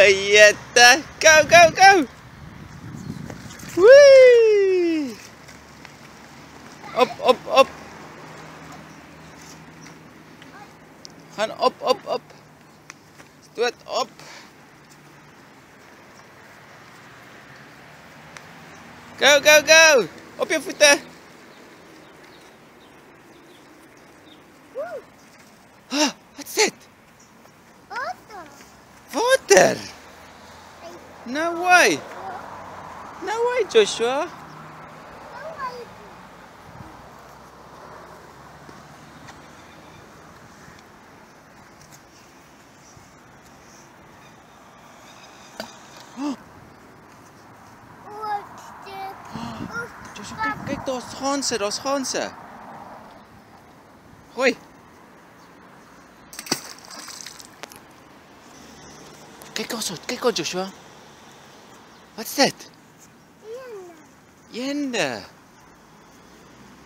Jette. Go, go, go. Wee. Op, op, op. Gaan op, op, op. Stoot op. Go, go, go. Op je voeten. Ah, wat is dit? Water. Water. No way. No way, Joshua. Joshua, kijk, daar's ganse. Gooi. Kijk ons, Joshua. Wat is dit? Jende.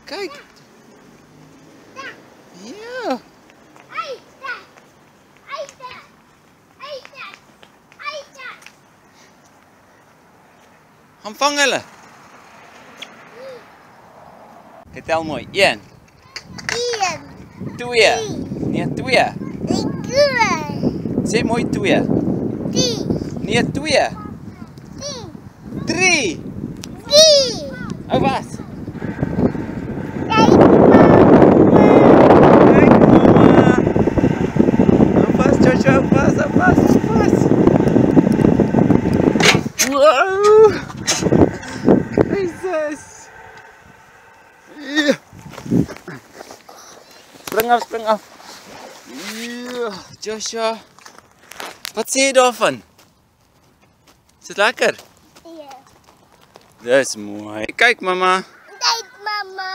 Kijk. Ja. Gaan vang hulle. Tel mooi. 1. 2. Nee, 2. Sê mooi 2. 3. Nee, 2. 3. Hou vas. Kijk, mama. Hou vas, Joshua. Hou vas. Wow. Jesus. Spring af. Ja, Joshua. Wat sê jy daarvan? Is dit lekker? Ja. Dis mooi. Kyk, mama. Kijk, mama.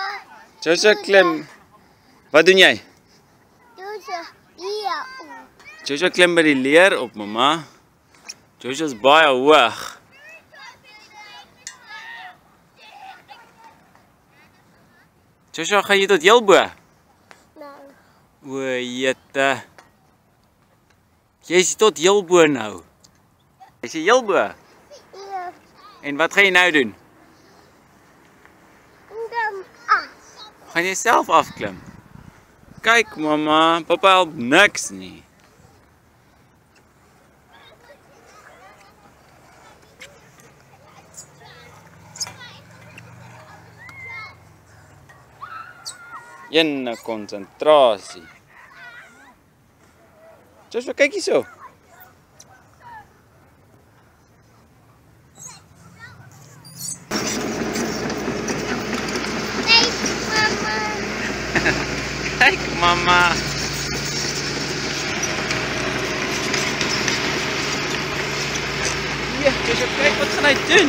Joshua klim. Wat doen jy? Ja. Joshua klim by die leer op, mama. Joshua's baie hoog. Joshua, gaan jy tot heel bo? O, jette. Jy is tot heel bo nou. Is jy heel bo? Ja. En wat gaan jy nou doen? Gaan jy self afklim? Kyk, mama, papa help niks nie. Jenne konsentrasie. Joshua, kyk hierso. Kyk, mama. Ja, Joshua, kyk wat gaan hy doen?